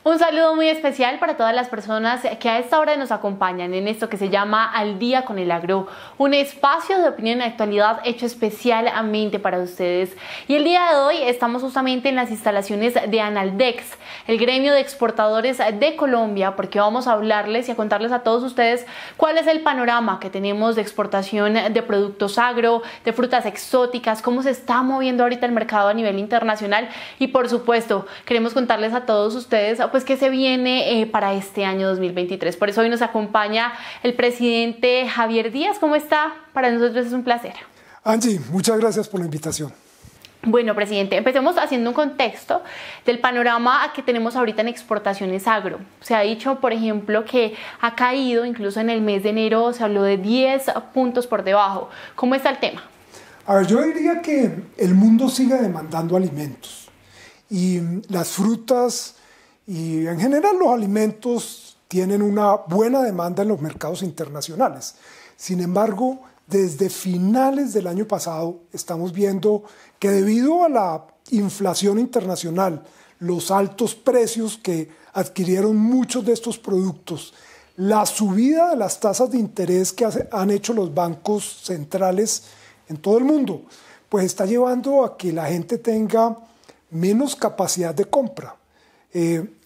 Un saludo muy especial para todas las personas que a esta hora nos acompañan en esto que se llama Al Día con el Agro, un espacio de opinión y actualidad hecho especialmente para ustedes. Y el día de hoy estamos justamente en las instalaciones de Analdex, el gremio de exportadores de Colombia, porque vamos a hablarles y a contarles a todos ustedes cuál es el panorama que tenemos de exportación de productos agro, de frutas exóticas, cómo se está moviendo ahorita el mercado a nivel internacional y por supuesto queremos contarles a todos ustedes pues qué se viene para este año 2023. Por eso hoy nos acompaña el presidente Javier Díaz. ¿Cómo está? Para nosotros es un placer. Angie, muchas gracias por la invitación. Bueno, presidente, empecemos haciendo un contexto del panorama que tenemos ahorita en exportaciones agro. Se ha dicho, por ejemplo, que ha caído, incluso en el mes de enero se habló de 10 puntos por debajo. ¿Cómo está el tema? A ver, yo diría que el mundo sigue demandando alimentos y las frutas y en general los alimentos tienen una buena demanda en los mercados internacionales. Sin embargo, desde finales del año pasado estamos viendo que debido a la inflación internacional, los altos precios que adquirieron muchos de estos productos, la subida de las tasas de interés que han hecho los bancos centrales en todo el mundo, pues está llevando a que la gente tenga menos capacidad de compra.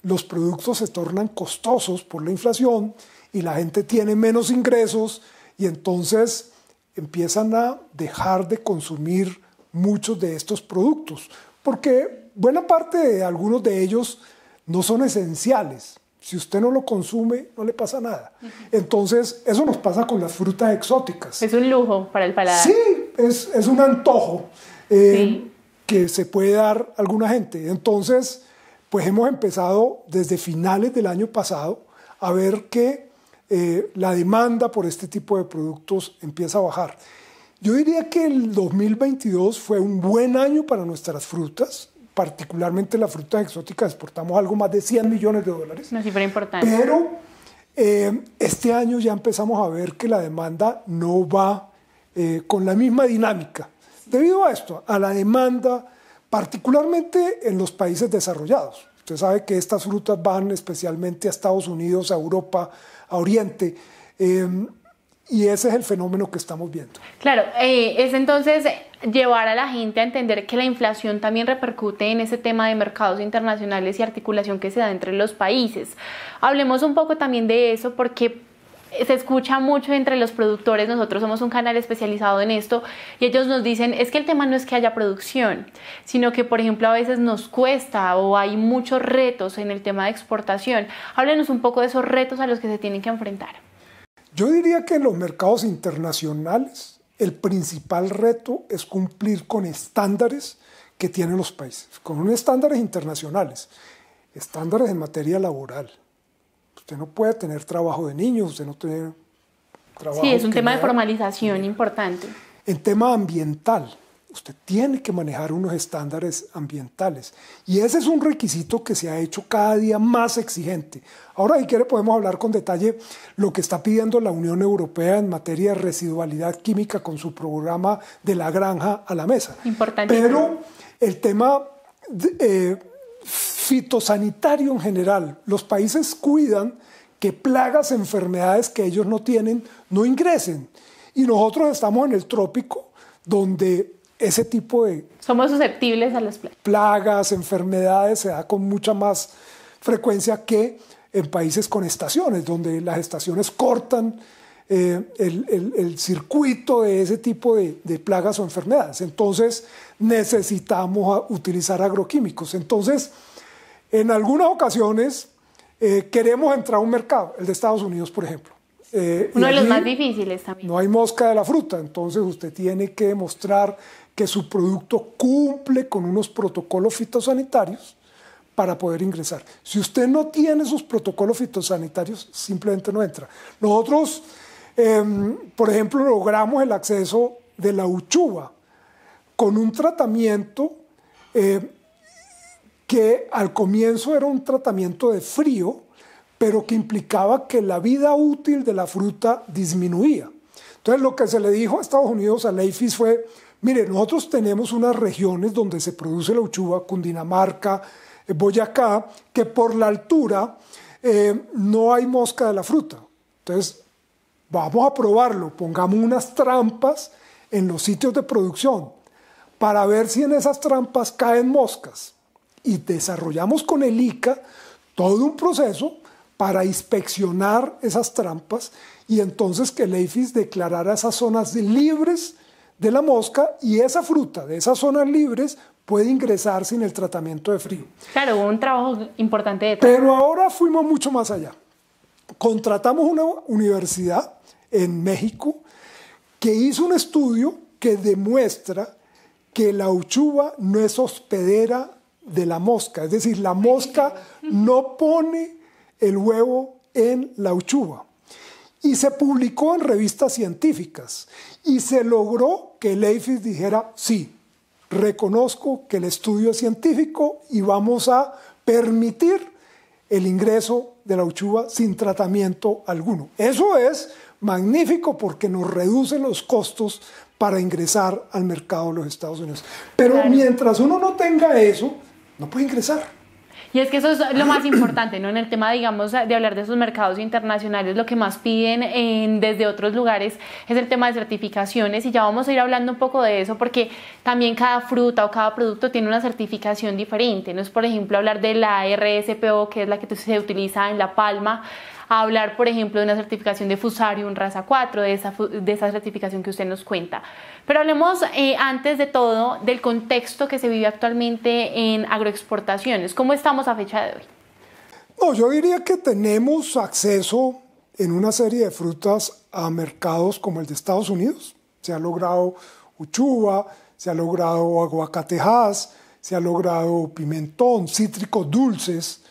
Los productos se tornan costosos por la inflación y la gente tiene menos ingresos y entonces empiezan a dejar de consumir muchos de estos productos, porque buena parte de algunos de ellos no son esenciales. Si usted no lo consume, no le pasa nada. Entonces, eso nos pasa con las frutas exóticas. Es un lujo para el paladar. Sí, es un antojo que se puede dar a alguna gente. Entonces, pues hemos empezado desde finales del año pasado a ver que la demanda por este tipo de productos empieza a bajar. Yo diría que el 2022 fue un buen año para nuestras frutas, particularmente las frutas exóticas. Exportamos algo más de 100 millones de dólares. Una cifra importante. Pero este año ya empezamos a ver que la demanda no va con la misma dinámica. Debido a esto, a la demanda, particularmente en los países desarrollados. Usted sabe que estas frutas van especialmente a Estados Unidos, a Europa, a Oriente, y ese es el fenómeno que estamos viendo. Claro, es entonces llevar a la gente a entender que la inflación también repercute en ese tema de mercados internacionales y articulación que se da entre los países. Hablemos un poco también de eso porque se escucha mucho entre los productores. Nosotros somos un canal especializado en esto y ellos nos dicen es que el tema no es que haya producción, sino que por ejemplo a veces nos cuesta o hay muchos retos en el tema de exportación. Háblenos un poco de esos retos a los que se tienen que enfrentar. Yo diría que en los mercados internacionales el principal reto es cumplir con estándares que tienen los países, con estándares internacionales, estándares en materia laboral. Usted no puede tener trabajo de niños, usted no tiene trabajo. Sí, es un tema de formalización importante. En tema ambiental, usted tiene que manejar unos estándares ambientales y ese es un requisito que se ha hecho cada día más exigente. Ahora, si quiere, podemos hablar con detalle lo que está pidiendo la Unión Europea en materia de residualidad química con su programa de la granja a la mesa. Importante. Pero el tema fitosanitario en general, los países cuidan que plagas, enfermedades que ellos no tienen, no ingresen. Y nosotros estamos en el trópico, donde ese tipo de... Somos susceptibles a las plagas, enfermedades, se da con mucha más frecuencia que en países con estaciones, donde las estaciones cortan el circuito de ese tipo de plagas o enfermedades. Entonces, necesitamos utilizar agroquímicos. Entonces, en algunas ocasiones, queremos entrar a un mercado, el de Estados Unidos, por ejemplo. Uno de los más difíciles también. No hay mosca de la fruta, entonces usted tiene que demostrar que su producto cumple con unos protocolos fitosanitarios para poder ingresar. Si usted no tiene esos protocolos fitosanitarios, simplemente no entra. Nosotros, por ejemplo, logramos el acceso de la uchuva con un tratamiento que al comienzo era un tratamiento de frío, pero que implicaba que la vida útil de la fruta disminuía. Entonces lo que se le dijo a Estados Unidos, a Leifis, fue, mire, nosotros tenemos unas regiones donde se produce la uchuva, Cundinamarca, Boyacá, que por la altura no hay mosca de la fruta. Entonces, vamos a probarlo, pongamos unas trampas en los sitios de producción para ver si en esas trampas caen moscas. Y desarrollamos con el ICA todo un proceso para inspeccionar esas trampas y entonces que el EIFIS declarara esas zonas libres de la mosca y esa fruta de esas zonas libres puede ingresar sin el tratamiento de frío. Claro, hubo un trabajo importante detrás. Pero ahora fuimos mucho más allá. Contratamos una universidad en México que hizo un estudio que demuestra que la uchuva no es hospedera de la mosca, es decir, la mosca no pone el huevo en la uchuva. Y se publicó en revistas científicas y se logró que el EIFIS dijera, sí, reconozco que el estudio es científico y vamos a permitir el ingreso de la uchuva sin tratamiento alguno. Eso es magnífico porque nos reduce los costos para ingresar al mercado de los Estados Unidos. Pero claro, mientras uno no tenga eso, no puede ingresar. Y es que eso es lo más importante, ¿no? En el tema, digamos, de hablar de esos mercados internacionales, lo que más piden desde otros lugares es el tema de certificaciones y ya vamos a ir hablando un poco de eso porque también cada fruta o cada producto tiene una certificación diferente. No es, por ejemplo, hablar de la RSPO, que es la que se utiliza en la palma, a hablar, por ejemplo, de una certificación de Fusarium raza 4, de esa certificación que usted nos cuenta. Pero hablemos antes de todo del contexto que se vive actualmente en agroexportaciones. ¿Cómo estamos a fecha de hoy? No, yo diría que tenemos acceso en una serie de frutas a mercados como el de Estados Unidos. Se ha logrado uchuva, se ha logrado aguacatejas, se ha logrado pimentón, cítricos dulces.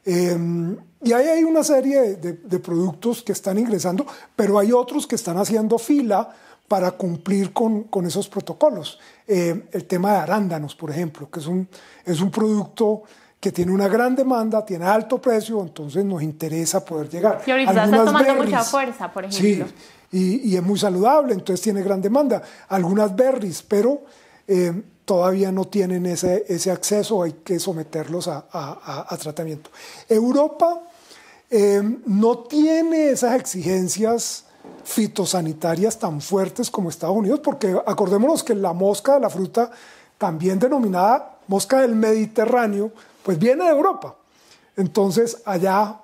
Y ahí hay una serie de productos que están ingresando, pero hay otros que están haciendo fila para cumplir con esos protocolos. El tema de arándanos, por ejemplo, que es un producto que tiene una gran demanda, tiene alto precio, entonces nos interesa poder llegar. Y ahorita está tomando mucha fuerza, por ejemplo. Sí, y es muy saludable, entonces tiene gran demanda. Algunas berries, pero todavía no tienen ese acceso, hay que someterlos a tratamiento. Europa no tiene esas exigencias fitosanitarias tan fuertes como Estados Unidos, porque acordémonos que la mosca de la fruta, también denominada mosca del Mediterráneo, pues viene de Europa. Entonces allá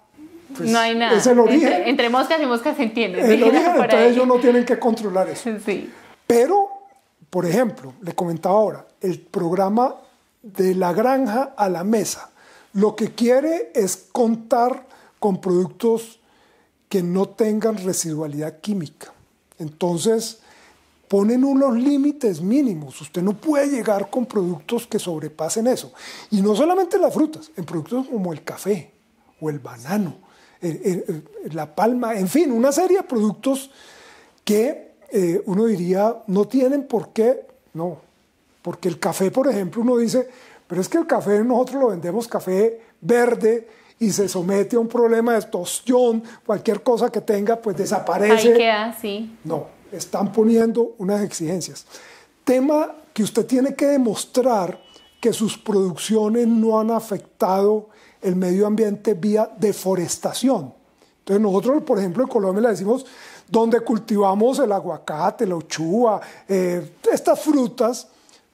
pues, no hay nada. Es el origen. Entre moscas y moscas se entiende. El origen, entonces ellos no tienen que controlar eso. Sí. Pero, por ejemplo, le comentaba ahora, el programa de la granja a la mesa, lo que quiere es contar con productos que no tengan residualidad química. Entonces, ponen unos límites mínimos. Usted no puede llegar con productos que sobrepasen eso. Y no solamente en las frutas, en productos como el café o el banano, la palma, en fin, una serie de productos que uno diría no tienen por qué, no. Porque el café, por ejemplo, uno dice, pero es que el café nosotros lo vendemos café verde y se somete a un problema de tostión, cualquier cosa que tenga, pues desaparece. Ahí queda, sí. No, están poniendo unas exigencias. Tema que usted tiene que demostrar que sus producciones no han afectado el medio ambiente vía deforestación. Entonces nosotros, por ejemplo, en Colombia le decimos, donde cultivamos el aguacate, la uchuva, estas frutas,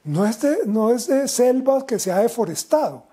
no es de selva que se ha deforestado.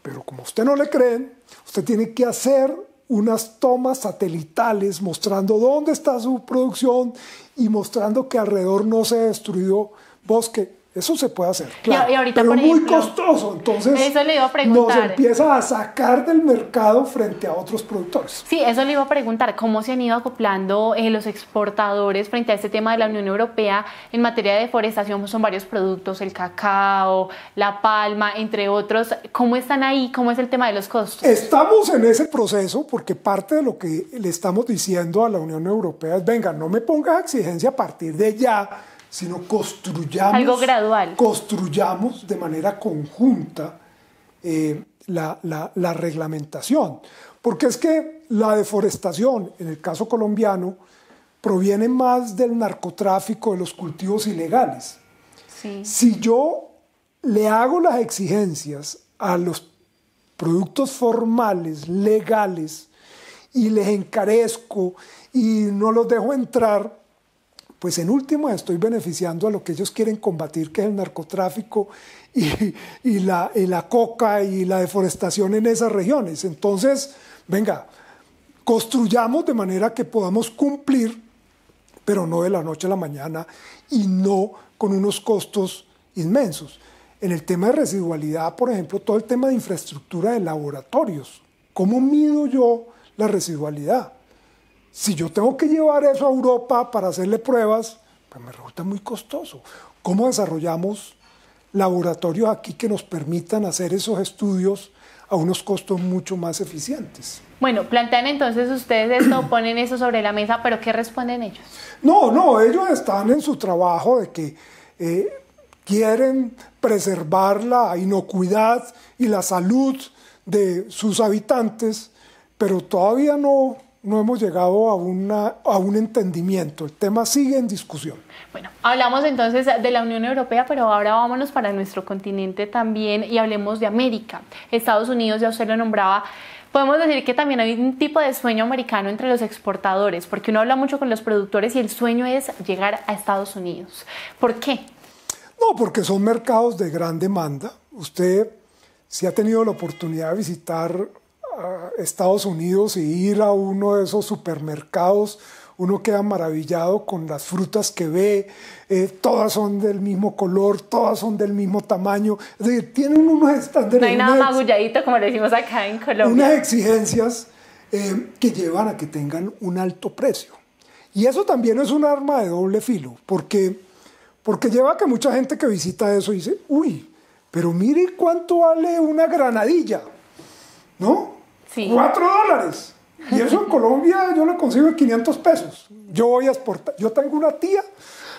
Pero como a usted no le creen, usted tiene que hacer unas tomas satelitales mostrando dónde está su producción y mostrando que alrededor no se ha destruido bosque. Eso se puede hacer, claro, y ahorita, pero por ejemplo, muy costoso. Entonces eso le iba a preguntar. nos empieza a sacar del mercado frente a otros productores. Sí, eso le iba a preguntar, ¿cómo se han ido acoplando los exportadores frente a este tema de la Unión Europea en materia de deforestación? Son varios productos, el cacao, la palma, entre otros. ¿Cómo están ahí? ¿Cómo es el tema de los costos? Estamos en ese proceso porque parte de lo que le estamos diciendo a la Unión Europea es, venga, no me pongas exigencia a partir de ya, sino construyamos, algo gradual. Construyamos de manera conjunta la reglamentación. Porque es que la deforestación, en el caso colombiano, proviene más del narcotráfico, de los cultivos ilegales. Sí. Si yo le hago las exigencias a los productos formales, legales, y les encarezco y no los dejo entrar, pues en última estoy beneficiando a lo que ellos quieren combatir, que es el narcotráfico y la coca y la deforestación en esas regiones. Entonces, venga, construyamos de manera que podamos cumplir, pero no de la noche a la mañana y no con unos costos inmensos. En el tema de residualidad, por ejemplo, todo el tema de infraestructura de laboratorios. ¿Cómo mido yo la residualidad? Si yo tengo que llevar eso a Europa para hacerle pruebas, pues me resulta muy costoso. ¿Cómo desarrollamos laboratorios aquí que nos permitan hacer esos estudios a unos costos mucho más eficientes? Bueno, plantean entonces ustedes esto, ponen eso sobre la mesa, pero ¿qué responden ellos? No, ellos están en su trabajo de que quieren preservar la inocuidad y la salud de sus habitantes, pero todavía no hemos llegado a un entendimiento. El tema sigue en discusión. Bueno, hablamos entonces de la Unión Europea, pero ahora vámonos para nuestro continente también y hablemos de América. Estados Unidos, ya usted lo nombraba. Podemos decir que también hay un tipo de sueño americano entre los exportadores, porque uno habla mucho con los productores y el sueño es llegar a Estados Unidos. ¿Por qué? No, porque son mercados de gran demanda. Usted, si ha tenido la oportunidad de visitar Estados Unidos y ir a uno de esos supermercados, uno queda maravillado con las frutas que ve, todas son del mismo color, todas son del mismo tamaño, es decir, tienen unos estándares. No hay nada magulladito, como le decimos acá en Colombia. Unas exigencias que llevan a que tengan un alto precio. Y eso también es un arma de doble filo, porque lleva a que mucha gente que visita eso dice, uy, pero mire cuánto vale una granadilla, ¿no? Sí. $4. Y eso en Colombia yo lo consigo en 500 pesos. Yo voy a exportar. Yo tengo una tía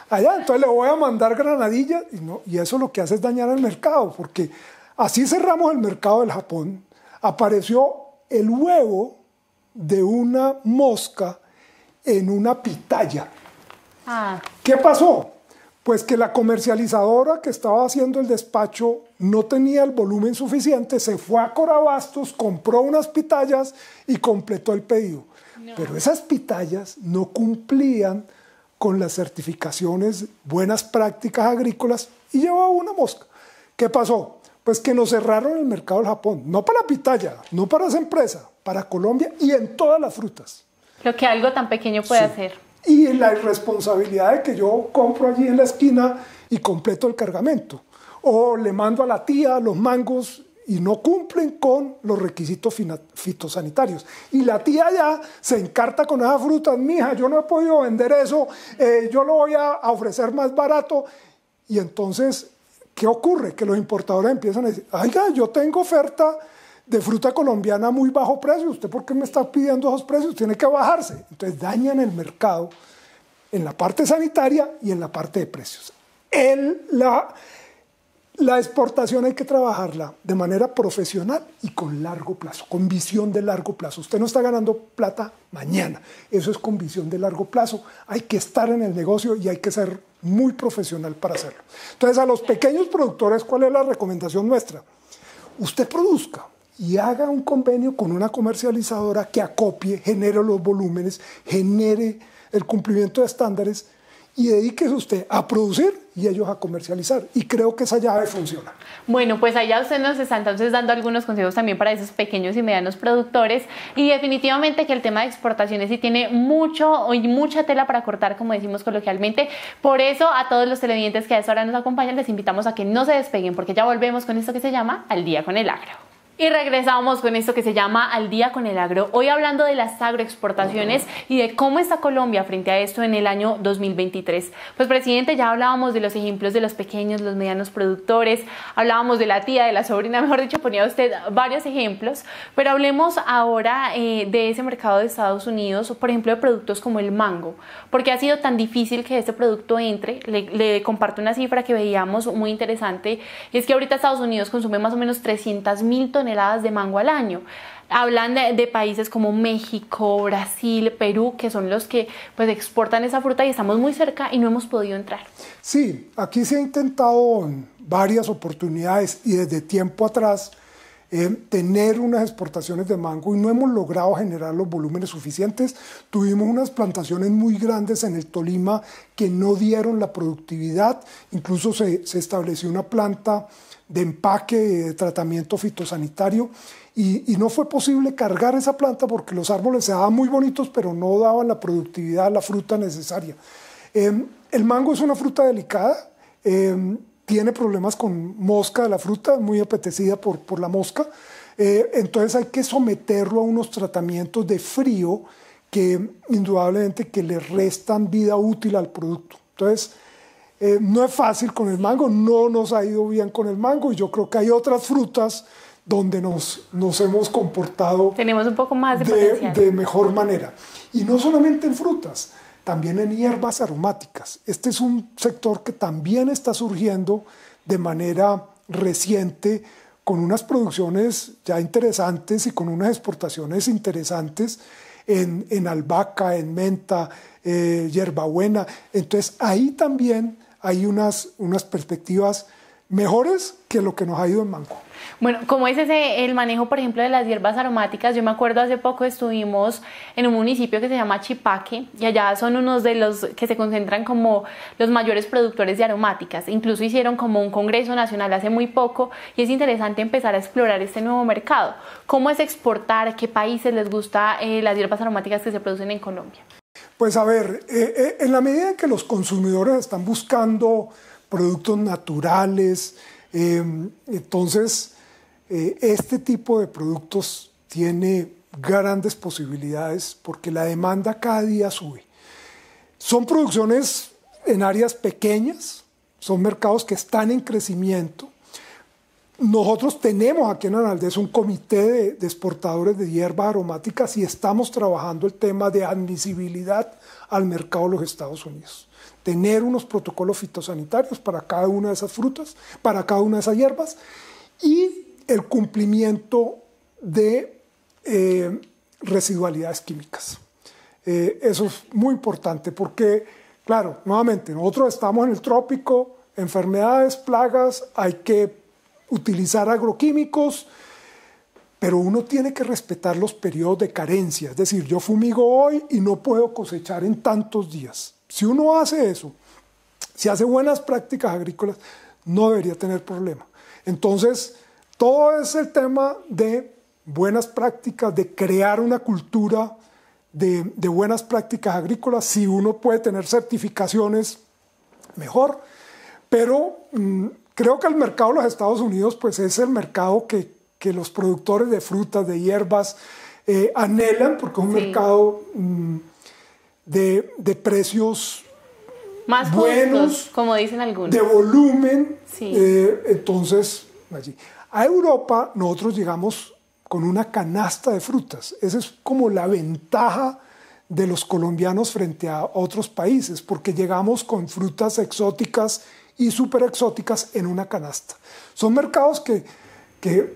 allá, entonces le voy a mandar granadillas. Y eso lo que hace es dañar el mercado, porque así cerramos el mercado del Japón. Apareció el huevo de una mosca en una pitaya. ¿Qué pasó? Pues que la comercializadora que estaba haciendo el despacho no tenía el volumen suficiente, se fue a Corabastos, compró unas pitayas y completó el pedido. No. Pero esas pitayas no cumplían con las certificaciones, buenas prácticas agrícolas y llevaba una mosca. ¿Qué pasó? Pues que nos cerraron el mercado del Japón, no para la pitaya, no para esa empresa, para Colombia y en todas las frutas. Lo que algo tan pequeño puede hacer. Y la irresponsabilidad de que yo compro allí en la esquina y completo el cargamento. O le mando a la tía los mangos y no cumplen con los requisitos fitosanitarios. Y la tía ya se encarta con esas frutas. Mija, yo no he podido vender eso, yo lo voy a ofrecer más barato. Y entonces, ¿qué ocurre? Que los importadores empiezan a decir, oiga, yo tengo oferta de fruta colombiana a muy bajo precio, ¿usted por qué me está pidiendo esos precios? Tiene que bajarse. Entonces dañan el mercado en la parte sanitaria y en la parte de precios. La exportación hay que trabajarla de manera profesional y con largo plazo, con visión de largo plazo. Usted no está ganando plata mañana, eso es con visión de largo plazo. Hay que estar en el negocio y hay que ser muy profesional para hacerlo. Entonces, a los pequeños productores, ¿cuál es la recomendación nuestra? Usted produzca y haga un convenio con una comercializadora que acopie, genere los volúmenes, genere el cumplimiento de estándares y dedíquese usted a producir y ellos a comercializar. Y creo que esa llave funciona. Bueno, pues allá usted nos está entonces dando algunos consejos también para esos pequeños y medianos productores y definitivamente que el tema de exportaciones sí tiene mucha tela para cortar, como decimos coloquialmente. Por eso a todos los televidentes que a esta hora nos acompañan les invitamos a que no se despeguen porque ya volvemos con esto que se llama Al Día con el Agro. Y regresamos con esto que se llama Al Día con el Agro, hoy hablando de las agroexportaciones y de cómo está Colombia frente a esto en el año 2023. Pues, presidente, ya hablábamos de los ejemplos de los pequeños, los medianos productores, hablábamos de la tía, de la sobrina, mejor dicho, ponía usted varios ejemplos, pero hablemos ahora de ese mercado de Estados Unidos, o por ejemplo de productos como el mango, porque ha sido tan difícil que este producto entre. Le comparto una cifra que veíamos muy interesante, y es que ahorita Estados Unidos consume más o menos 300.000 toneladas de mango al año. Hablan de países como México, Brasil, Perú, que son los que pues exportan esa fruta y estamos muy cerca y no hemos podido entrar. Sí, aquí se ha intentado en varias oportunidades y desde tiempo atrás tener unas exportaciones de mango y no hemos logrado generar los volúmenes suficientes. Tuvimos unas plantaciones muy grandes en el Tolima que no dieron la productividad, incluso se estableció una planta de empaque, de tratamiento fitosanitario, y no fue posible cargar esa planta porque los árboles se daban muy bonitos, pero no daban la productividad, la fruta necesaria. El mango es una fruta delicada, tiene problemas con mosca de la fruta, muy apetecida por la mosca, entonces hay que someterlo a unos tratamientos de frío que indudablemente que le restan vida útil al producto. Entonces, no es fácil con el mango, no nos ha ido bien con el mango, y yo creo que hay otras frutas donde nos hemos comportado tenemos un poco más de potencial, de mejor manera. Y no solamente en frutas, también en hierbas aromáticas. Este es un sector que también está surgiendo de manera reciente, con unas producciones ya interesantes y con unas exportaciones interesantes en albahaca, en menta, hierbabuena. Entonces ahí también hay unas perspectivas mejores que lo que nos ha ido en mango. Bueno, ¿cómo es el manejo, por ejemplo, de las hierbas aromáticas? Yo me acuerdo hace poco estuvimos en un municipio que se llama Chipaque, y allá son unos de los que se concentran como los mayores productores de aromáticas. Incluso hicieron como un congreso nacional hace muy poco, y es interesante empezar a explorar este nuevo mercado. ¿Cómo es exportar? ¿Qué países les gusta las hierbas aromáticas que se producen en Colombia? Pues a ver, en la medida en que los consumidores están buscando productos naturales, entonces este tipo de productos tiene grandes posibilidades porque la demanda cada día sube. Son producciones en áreas pequeñas, son mercados que están en crecimiento. Nosotros tenemos aquí en Analdex un comité de exportadores de hierbas aromáticas y estamos trabajando el tema de admisibilidad al mercado de los Estados Unidos. Tener unos protocolos fitosanitarios para cada una de esas frutas, para cada una de esas hierbas, y el cumplimiento de residualidades químicas. Eso es muy importante porque, claro, nuevamente, nosotros estamos en el trópico, enfermedades, plagas, hay que utilizar agroquímicos, pero uno tiene que respetar los periodos de carencia. Es decir, yo fumigo hoy y no puedo cosechar en tantos días. Si uno hace eso, si hace buenas prácticas agrícolas, no debería tener problema. Entonces, todo es el tema de buenas prácticas, de crear una cultura de buenas prácticas agrícolas. Si uno puede tener certificaciones, mejor. Pero creo que el mercado de los Estados Unidos pues, es el mercado que los productores de frutas, de hierbas, anhelan, porque es un mercado de precios más buenos, justos, como dicen algunos, de volumen. Sí. Entonces, allí. A Europa nosotros llegamos con una canasta de frutas. Esa es como la ventaja de los colombianos frente a otros países, porque llegamos con frutas exóticas y súper exóticas en una canasta. Son mercados que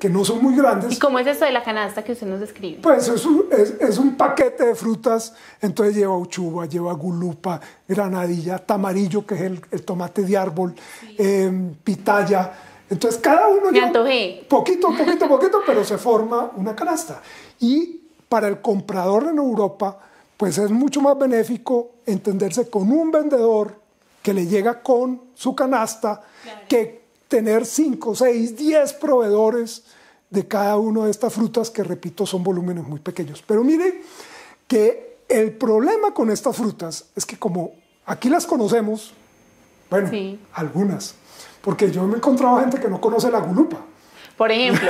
no son muy grandes. ¿Y cómo es esto de la canasta que usted nos describe? Pues es un paquete de frutas, entonces lleva uchuva, lleva gulupa, granadilla, tamarillo, que es el tomate de árbol, sí. Pitaya. Entonces cada uno me antojé. Poquito, pero se forma una canasta. Y para el comprador en Europa, pues es mucho más benéfico entenderse con un vendedor que le llega con su canasta, claro, que tener 5, 6, 10 proveedores de cada una de estas frutas que, repito, son volúmenes muy pequeños. Pero miren que el problema con estas frutas es que como aquí las conocemos, bueno, sí, algunas, porque yo me he encontrado gente que no conoce la gulupa. Por ejemplo,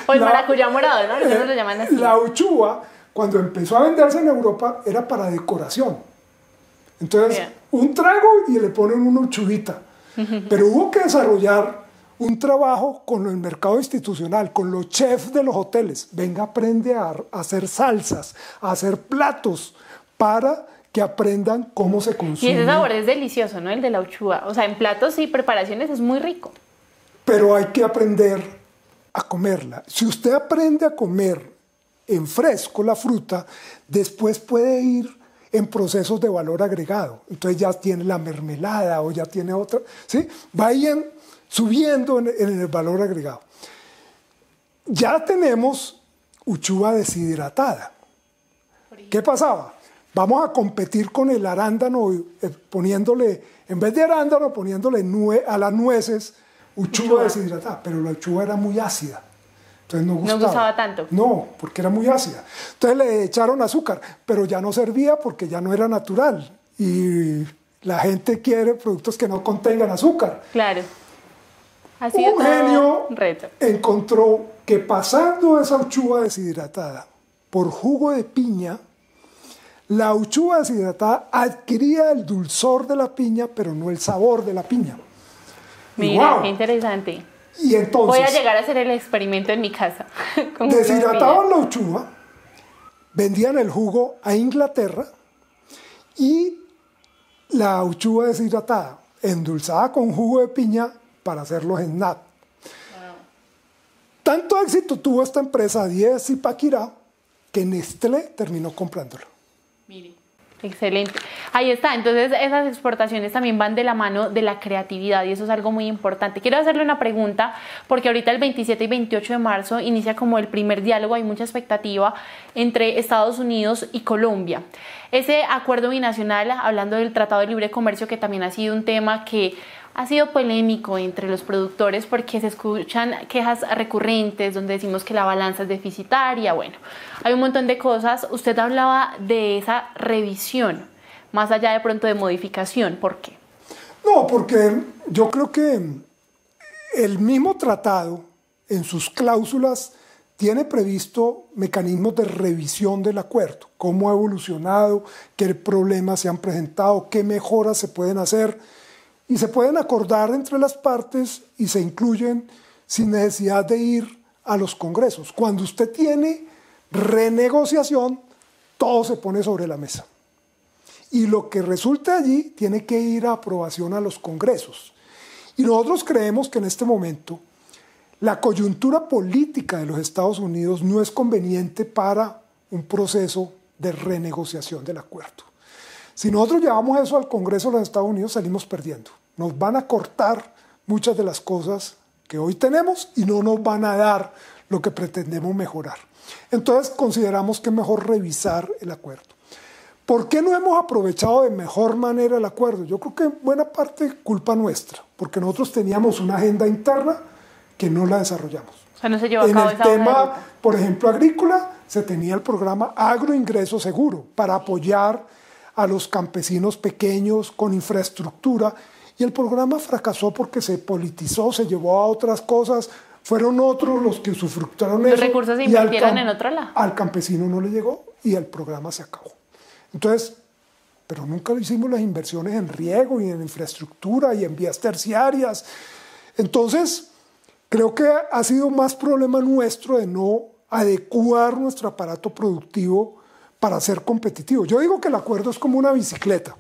o el maracuyá morado, ¿no? Ellos lo llaman así. La uchuva, cuando empezó a venderse en Europa, era para decoración. Entonces, bien, un trago y le ponen una uchuvita. Pero hubo que desarrollar un trabajo con el mercado institucional, con los chefs de los hoteles. Venga, aprende a hacer salsas, a hacer platos, para que aprendan cómo se consume. Y ese sabor es delicioso, ¿no? El de la uchuva. O sea, en platos y preparaciones es muy rico. Pero hay que aprender a comerla. Si usted aprende a comer en fresco la fruta, después puede ir en procesos de valor agregado. Entonces ya tiene la mermelada o ya tiene otra, ¿sí? Vayan subiendo en el valor agregado. ya tenemos uchuva deshidratada. ¿Qué pasaba? Vamos a competir con el arándano poniéndole, en vez de arándano, poniéndole a las nueces uchuva deshidratada, pero la uchuva era muy ácida. Entonces no gustaba. No gustaba tanto. No, porque era muy ácida. Entonces le echaron azúcar, pero ya no servía porque ya no era natural. Y la gente quiere productos que no contengan azúcar. Claro. Un genio encontró que pasando esa uchuva deshidratada por jugo de piña, la uchuva deshidratada adquiría el dulzor de la piña, pero no el sabor de la piña. Mira, wow, qué interesante. Y entonces, voy a llegar a hacer el experimento en mi casa. Deshidrataban la uchuva, vendían el jugo a Inglaterra y la uchuva deshidratada, endulzada con jugo de piña para hacer los snacks. Wow. Tanto éxito tuvo esta empresa Diez Zipaquirá que Nestlé terminó comprándolo. Mire, excelente. Ahí está. Entonces esas exportaciones también van de la mano de la creatividad y eso es algo muy importante. Quiero hacerle una pregunta porque ahorita el 27 y 28 de marzo inicia como el primer diálogo, hay mucha expectativa entre Estados Unidos y Colombia. Ese acuerdo binacional, hablando del Tratado de Libre Comercio, que también ha sido un tema que ha sido polémico entre los productores porque se escuchan quejas recurrentes donde decimos que la balanza es deficitaria. Bueno, hay un montón de cosas. Usted hablaba de esa revisión, más allá de pronto de modificación. ¿Por qué? No, porque yo creo que el mismo tratado en sus cláusulas tiene previsto mecanismos de revisión del acuerdo, cómo ha evolucionado, qué problemas se han presentado, qué mejoras se pueden hacer. Y se pueden acordar entre las partes y se incluyen sin necesidad de ir a los congresos. Cuando usted tiene renegociación, todo se pone sobre la mesa. Y lo que resulte allí tiene que ir a aprobación a los congresos. Y nosotros creemos que en este momento la coyuntura política de los Estados Unidos no es conveniente para un proceso de renegociación del acuerdo. Si nosotros llevamos eso al Congreso de los Estados Unidos, salimos perdiendo. Nos van a cortar muchas de las cosas que hoy tenemos y no nos van a dar lo que pretendemos mejorar. Entonces consideramos que es mejor revisar el acuerdo. ¿Por qué no hemos aprovechado de mejor manera el acuerdo? Yo creo que en buena parte culpa nuestra, porque nosotros teníamos una agenda interna que no la desarrollamos. O sea, no se llevó a cabo en el tema, por ejemplo, agrícola, se tenía el programa Agroingreso Seguro para apoyar a los campesinos pequeños con infraestructura. Y el programa fracasó porque se politizó, se llevó a otras cosas, fueron otros los que usufructaron eso. Los recursos se invirtieron en otro lado. Al campesino no le llegó y el programa se acabó. Entonces, pero nunca hicimos las inversiones en riego y en infraestructura y en vías terciarias. Entonces, creo que ha sido más problema nuestro de no adecuar nuestro aparato productivo para ser competitivo. Yo digo que el acuerdo es como una bicicleta.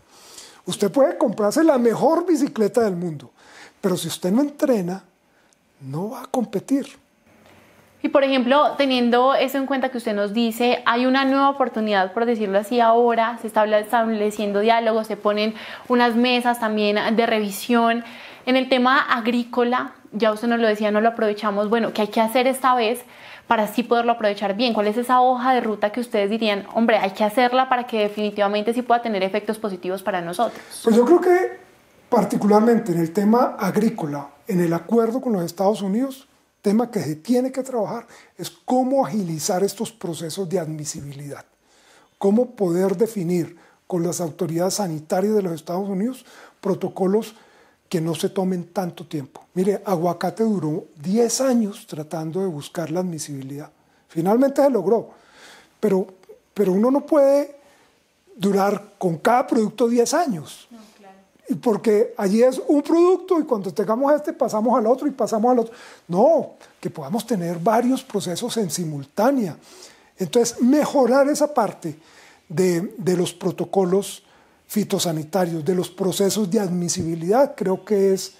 Usted puede comprarse la mejor bicicleta del mundo, pero si usted no entrena, no va a competir. Y por ejemplo, teniendo eso en cuenta que usted nos dice, hay una nueva oportunidad, por decirlo así, ahora se está estableciendo diálogos, se ponen unas mesas también de revisión. En el tema agrícola, ya usted nos lo decía, no lo aprovechamos. Bueno, ¿qué hay que hacer esta vez para así poderlo aprovechar bien? ¿Cuál es esa hoja de ruta que ustedes dirían, hombre, hay que hacerla para que definitivamente sí pueda tener efectos positivos para nosotros? Pues yo creo que particularmente en el tema agrícola, en el acuerdo con los Estados Unidos, tema que se tiene que trabajar es cómo agilizar estos procesos de admisibilidad, cómo poder definir con las autoridades sanitarias de los Estados Unidos protocolos que no se tomen tanto tiempo. Mire, aguacate duró 10 años tratando de buscar la admisibilidad. Finalmente se logró, pero uno no puede durar con cada producto 10 años. No, claro. Porque allí es un producto y cuando tengamos este pasamos al otro y pasamos al otro. No, que podamos tener varios procesos en simultánea. Entonces, mejorar esa parte de los protocolos fitosanitarios, de los procesos de admisibilidad, creo que es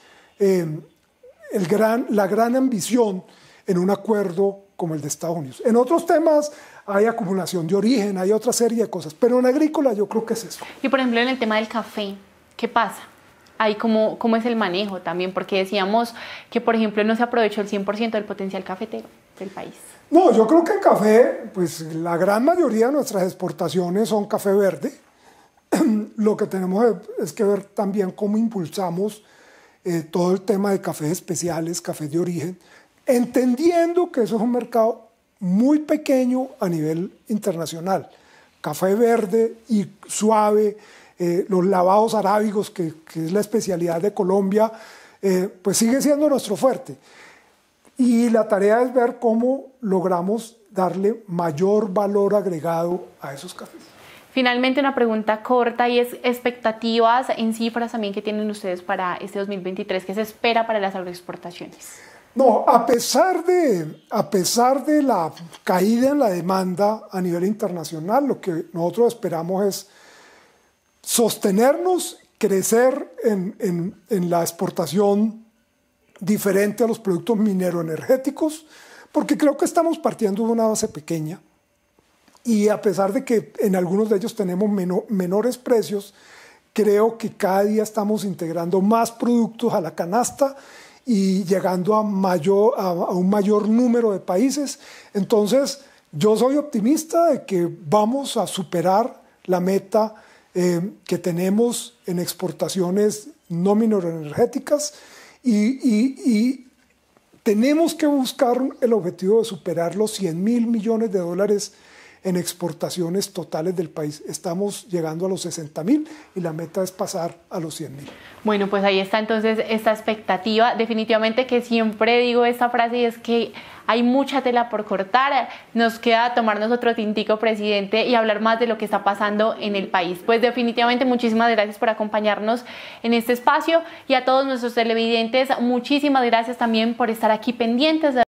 la gran ambición en un acuerdo como el de Estados Unidos. En otros temas hay acumulación de origen, hay otra serie de cosas, pero en agrícola yo creo que es eso. Y por ejemplo en el tema del café, ¿qué pasa? Ahí cómo es el manejo también, porque decíamos que por ejemplo no se aprovechó el 100% del potencial cafetero. del país? No, yo creo que en café, pues la gran mayoría de nuestras exportaciones son café verde. Lo que tenemos es que ver también cómo impulsamos todo el tema de cafés especiales, cafés de origen, entendiendo que eso es un mercado muy pequeño a nivel internacional. Café verde y suave, los lavados arábigos, que es la especialidad de Colombia, pues sigue siendo nuestro fuerte. Y la tarea es ver cómo logramos darle mayor valor agregado a esos cafés. Finalmente, una pregunta corta, y es expectativas en cifras también que tienen ustedes para este 2023, ¿qué se espera para las agroexportaciones? No, a pesar de la caída en la demanda a nivel internacional, lo que nosotros esperamos es sostenernos, crecer en la exportación diferente a los productos mineroenergéticos, porque creo que estamos partiendo de una base pequeña. Y a pesar de que en algunos de ellos tenemos menores precios, creo que cada día estamos integrando más productos a la canasta y llegando a un mayor número de países. Entonces, yo soy optimista de que vamos a superar la meta que tenemos en exportaciones no mineroenergéticas y tenemos que buscar el objetivo de superar los $100.000 millones en exportaciones totales del país. Estamos llegando a los 60.000 y la meta es pasar a los 100.000. Bueno, pues ahí está entonces esta expectativa. Definitivamente que siempre digo esta frase, y es que hay mucha tela por cortar. Nos queda tomarnos otro tintico, presidente, y hablar más de lo que está pasando en el país. Pues definitivamente muchísimas gracias por acompañarnos en este espacio, y a todos nuestros televidentes, muchísimas gracias también por estar aquí pendientes de